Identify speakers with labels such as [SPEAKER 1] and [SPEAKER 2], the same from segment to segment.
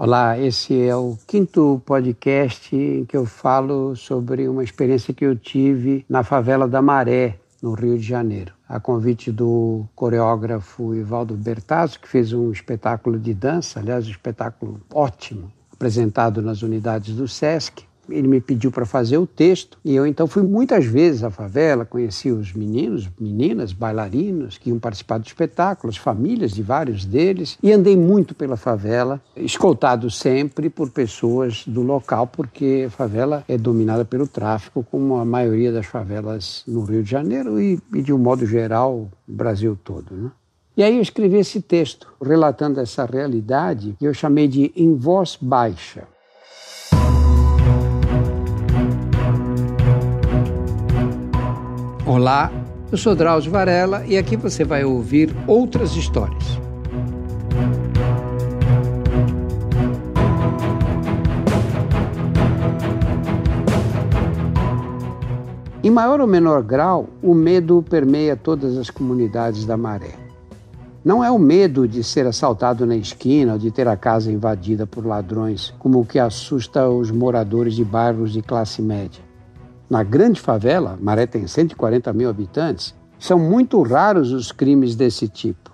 [SPEAKER 1] Olá, esse é o 5º podcast em que eu falo sobre uma experiência que eu tive na favela da Maré, no Rio de Janeiro. A convite do coreógrafo Ivaldo Bertazzo, que fez um espetáculo de dança, aliás, um espetáculo ótimo, apresentado nas unidades do SESC. Ele me pediu para fazer o texto e eu então fui muitas vezes à favela, conheci os meninos, meninas, bailarinos que iam participar do espetáculo, as famílias de vários deles, e andei muito pela favela, escoltado sempre por pessoas do local, porque a favela é dominada pelo tráfico, como a maioria das favelas no Rio de Janeiro e de um modo geral, o Brasil todo, né? E aí eu escrevi esse texto, relatando essa realidade, que eu chamei de Em Voz Baixa. Olá, eu sou Drauzio Varela e aqui você vai ouvir outras histórias. Em maior ou menor grau, o medo permeia todas as comunidades da Maré. Não é o medo de ser assaltado na esquina ou de ter a casa invadida por ladrões, como o que assusta os moradores de bairros de classe média. Na grande favela, Maré tem 140 mil habitantes, são muito raros os crimes desse tipo.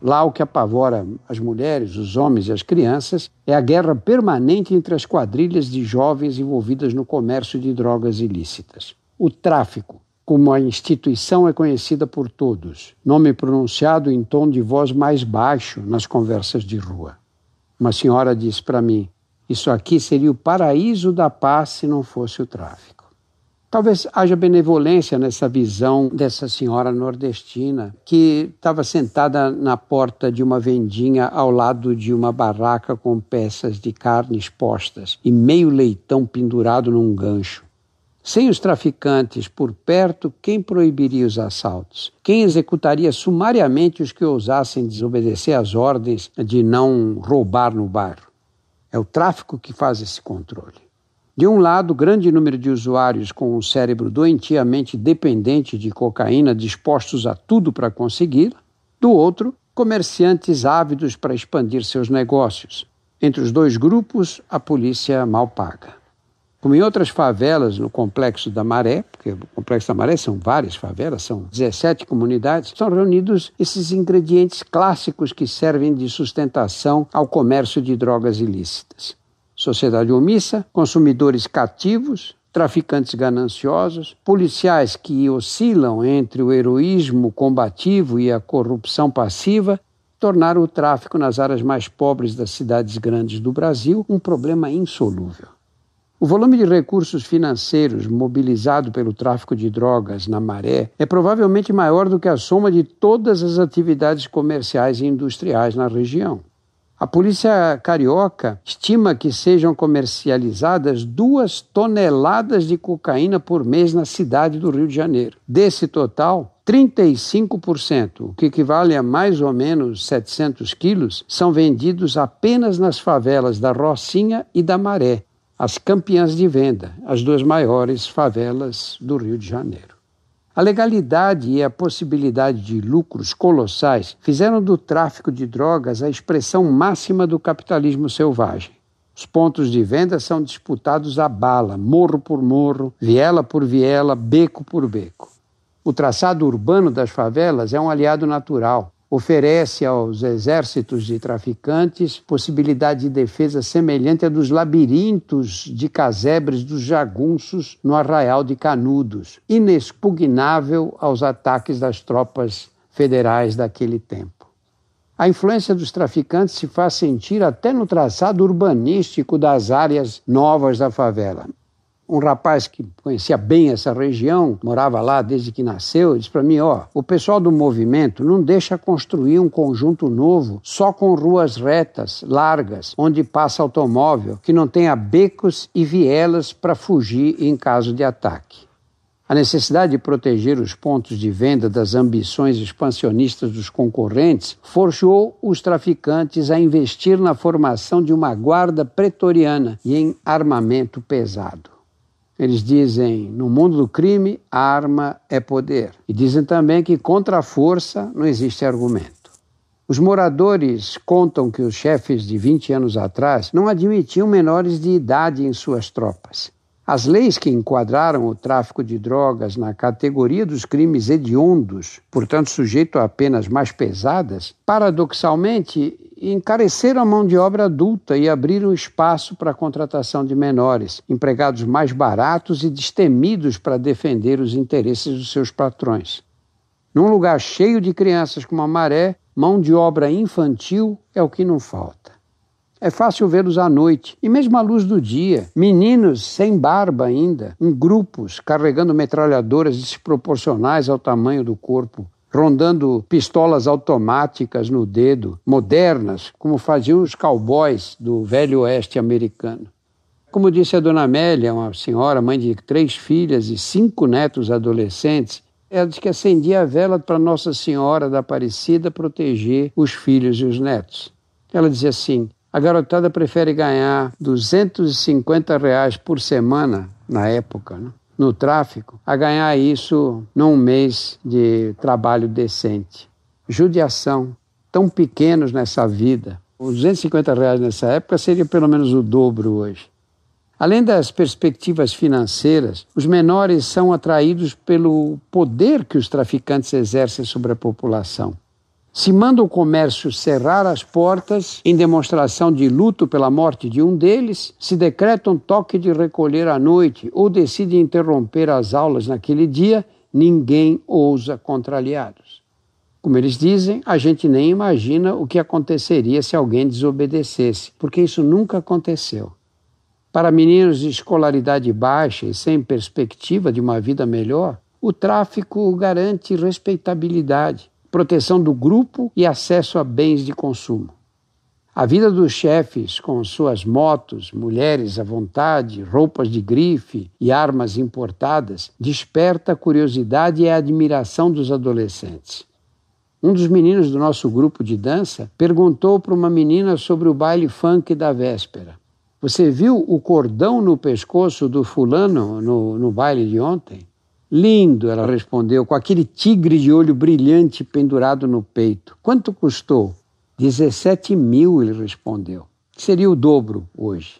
[SPEAKER 1] Lá o que apavora as mulheres, os homens e as crianças é a guerra permanente entre as quadrilhas de jovens envolvidas no comércio de drogas ilícitas. O tráfico, como a instituição é conhecida por todos, nome pronunciado em tom de voz mais baixo nas conversas de rua. Uma senhora disse para mim, isso aqui seria o paraíso da paz se não fosse o tráfico. Talvez haja benevolência nessa visão dessa senhora nordestina que estava sentada na porta de uma vendinha ao lado de uma barraca com peças de carne expostas e meio leitão pendurado num gancho. Sem os traficantes por perto, quem proibiria os assaltos? Quem executaria sumariamente os que ousassem desobedecer às ordens de não roubar no bairro? É o tráfico que faz esse controle. De um lado, grande número de usuários com um cérebro doentiamente dependente de cocaína dispostos a tudo para consegui-la. Do outro, comerciantes ávidos para expandir seus negócios. Entre os dois grupos, a polícia mal paga. Como em outras favelas no Complexo da Maré, porque o Complexo da Maré são várias favelas, são 17 comunidades, são reunidos esses ingredientes clássicos que servem de sustentação ao comércio de drogas ilícitas. Sociedade omissa, consumidores cativos, traficantes gananciosos, policiais que oscilam entre o heroísmo combativo e a corrupção passiva, tornaram o tráfico nas áreas mais pobres das cidades grandes do Brasil um problema insolúvel. O volume de recursos financeiros mobilizado pelo tráfico de drogas na Maré é provavelmente maior do que a soma de todas as atividades comerciais e industriais na região. A polícia carioca estima que sejam comercializadas 2 toneladas de cocaína por mês na cidade do Rio de Janeiro. Desse total, 35%, o que equivale a mais ou menos 700 quilos, são vendidos apenas nas favelas da Rocinha e da Maré, as campeãs de venda, as 2 maiores favelas do Rio de Janeiro. A legalidade e a possibilidade de lucros colossais fizeram do tráfico de drogas a expressão máxima do capitalismo selvagem. Os pontos de venda são disputados a bala, morro por morro, viela por viela, beco por beco. O traçado urbano das favelas é um aliado natural. Oferece aos exércitos de traficantes possibilidade de defesa semelhante à dos labirintos de casebres dos jagunços no Arraial de Canudos, inexpugnável aos ataques das tropas federais daquele tempo. A influência dos traficantes se faz sentir até no traçado urbanístico das áreas novas da favela. Um rapaz que conhecia bem essa região, morava lá desde que nasceu, disse para mim, o pessoal do movimento não deixa construir um conjunto novo só com ruas retas, largas, onde passa automóvel, que não tenha becos e vielas para fugir em caso de ataque. A necessidade de proteger os pontos de venda das ambições expansionistas dos concorrentes forçou os traficantes a investir na formação de uma guarda pretoriana e em armamento pesado. Eles dizem, no mundo do crime, a arma é poder. E dizem também que contra a força não existe argumento. Os moradores contam que os chefes de 20 anos atrás não admitiam menores de idade em suas tropas. As leis que enquadraram o tráfico de drogas na categoria dos crimes hediondos, portanto sujeito a penas mais pesadas, paradoxalmente encareceram a mão de obra adulta e abriram espaço para a contratação de menores, empregados mais baratos e destemidos para defender os interesses dos seus patrões. Num lugar cheio de crianças como a Maré, mão de obra infantil é o que não falta. É fácil vê-los à noite e mesmo à luz do dia, meninos sem barba ainda, em grupos, carregando metralhadoras desproporcionais ao tamanho do corpo, rondando pistolas automáticas no dedo, modernas, como faziam os cowboys do velho oeste americano. Como disse a dona Amélia, uma senhora, mãe de 3 filhas e 5 netos adolescentes, ela disse que acendia a vela para Nossa Senhora da Aparecida proteger os filhos e os netos. Ela dizia assim: a garotada prefere ganhar R$250 por semana, na época, né, no tráfico, a ganhar isso num mês de trabalho decente. Judiação, tão pequenos nessa vida. Os R$250 nessa época seria pelo menos o dobro hoje. Além das perspectivas financeiras, os menores são atraídos pelo poder que os traficantes exercem sobre a população. Se manda o comércio cerrar as portas em demonstração de luto pela morte de um deles, se decreta um toque de recolher à noite ou decide interromper as aulas naquele dia, ninguém ousa contra aliados. Como eles dizem, a gente nem imagina o que aconteceria se alguém desobedecesse, porque isso nunca aconteceu. Para meninos de escolaridade baixa e sem perspectiva de uma vida melhor, o tráfico garante respeitabilidade, proteção do grupo e acesso a bens de consumo. A vida dos chefes, com suas motos, mulheres à vontade, roupas de grife e armas importadas, desperta a curiosidade e a admiração dos adolescentes. Um dos meninos do nosso grupo de dança perguntou para uma menina sobre o baile funk da véspera. Você viu o cordão no pescoço do fulano no baile de ontem? Lindo, ela respondeu, com aquele tigre de olho brilhante pendurado no peito. Quanto custou? 17 mil, ele respondeu. Seria o dobro hoje.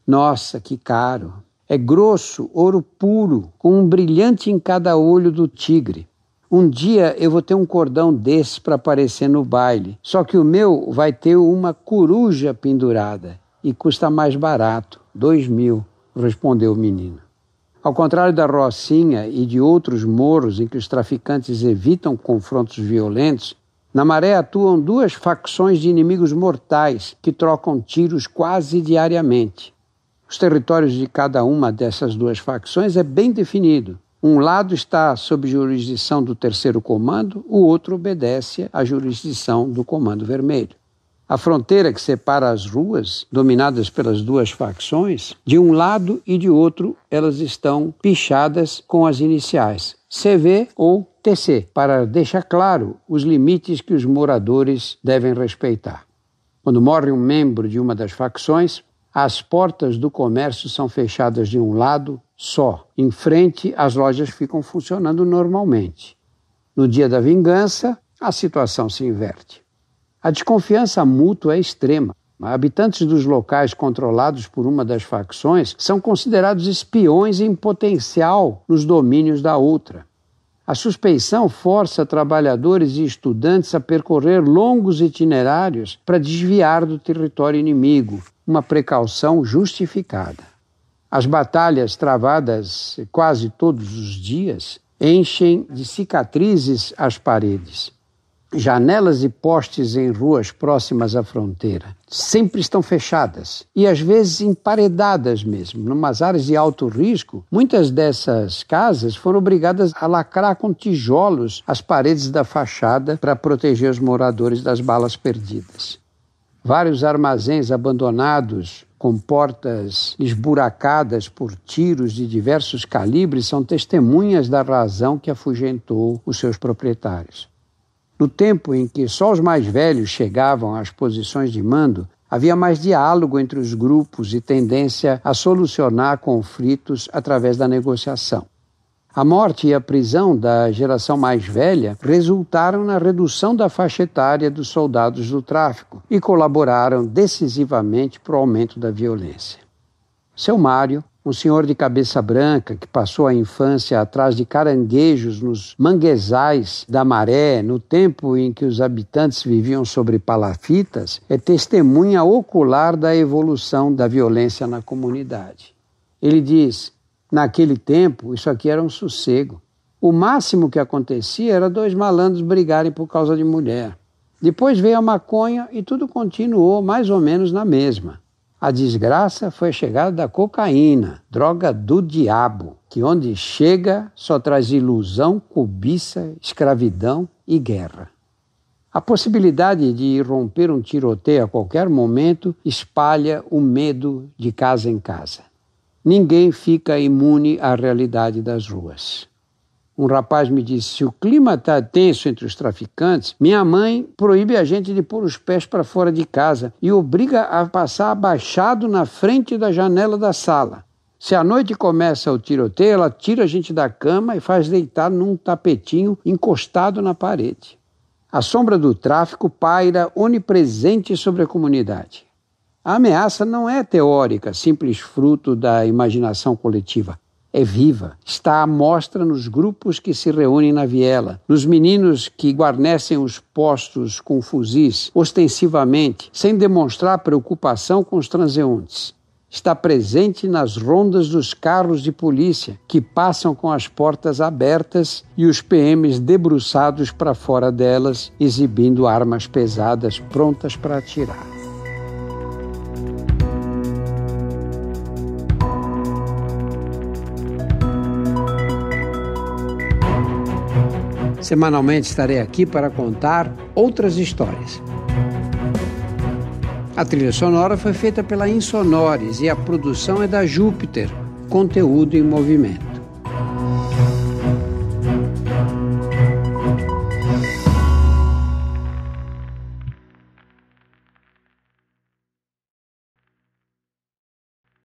[SPEAKER 1] Nossa, que caro. É grosso, ouro puro, com um brilhante em cada olho do tigre. Um dia eu vou ter um cordão desse para aparecer no baile, só que o meu vai ter uma coruja pendurada e custa mais barato, 2 mil, respondeu o menino. Ao contrário da Rocinha e de outros morros em que os traficantes evitam confrontos violentos, na Maré atuam 2 facções de inimigos mortais que trocam tiros quase diariamente. Os territórios de cada uma dessas 2 facções é bem definido. Um lado está sob jurisdição do 3º Comando, o outro obedece à jurisdição do Comando Vermelho. A fronteira que separa as ruas, dominadas pelas 2 facções, de um lado e de outro, elas estão pichadas com as iniciais CV ou TC, para deixar claro os limites que os moradores devem respeitar. Quando morre um membro de uma das facções, as portas do comércio são fechadas de um lado só. Em frente, as lojas ficam funcionando normalmente. No dia da vingança, a situação se inverte. A desconfiança mútua é extrema. Habitantes dos locais controlados por uma das facções são considerados espiões em potencial nos domínios da outra. A suspeição força trabalhadores e estudantes a percorrer longos itinerários para desviar do território inimigo, uma precaução justificada. As batalhas travadas quase todos os dias enchem de cicatrizes as paredes. Janelas e postes em ruas próximas à fronteira sempre estão fechadas e às vezes emparedadas mesmo. Numas áreas de alto risco, muitas dessas casas foram obrigadas a lacrar com tijolos as paredes da fachada para proteger os moradores das balas perdidas. Vários armazéns abandonados com portas esburacadas por tiros de diversos calibres são testemunhas da razão que afugentou os seus proprietários. No tempo em que só os mais velhos chegavam às posições de mando, havia mais diálogo entre os grupos e tendência a solucionar conflitos através da negociação. A morte e a prisão da geração mais velha resultaram na redução da faixa etária dos soldados do tráfico e colaboraram decisivamente para o aumento da violência. Seu Mário, um senhor de cabeça branca que passou a infância atrás de caranguejos nos manguezais da Maré, no tempo em que os habitantes viviam sobre palafitas, é testemunha ocular da evolução da violência na comunidade. Ele diz: naquele tempo, isso aqui era um sossego. O máximo que acontecia era 2 malandros brigarem por causa de mulher. Depois veio a maconha e tudo continuou mais ou menos na mesma. A desgraça foi a chegada da cocaína, droga do diabo, que onde chega só traz ilusão, cobiça, escravidão e guerra. A possibilidade de irromper um tiroteio a qualquer momento espalha o medo de casa em casa. Ninguém fica imune à realidade das ruas. Um rapaz me disse: se o clima está tenso entre os traficantes, minha mãe proíbe a gente de pôr os pés para fora de casa e obriga a passar abaixado na frente da janela da sala. Se à noite começa o tiroteio, ela tira a gente da cama e faz deitar num tapetinho encostado na parede. A sombra do tráfico paira onipresente sobre a comunidade. A ameaça não é teórica, simples fruto da imaginação coletiva. É viva, está à mostra nos grupos que se reúnem na viela, nos meninos que guarnecem os postos com fuzis, ostensivamente, sem demonstrar preocupação com os transeuntes. Está presente nas rondas dos carros de polícia, que passam com as portas abertas e os PMs debruçados para fora delas, exibindo armas pesadas prontas para atirar. Semanalmente estarei aqui para contar outras histórias. A trilha sonora foi feita pela Insonores e a produção é da Júpiter, conteúdo em movimento.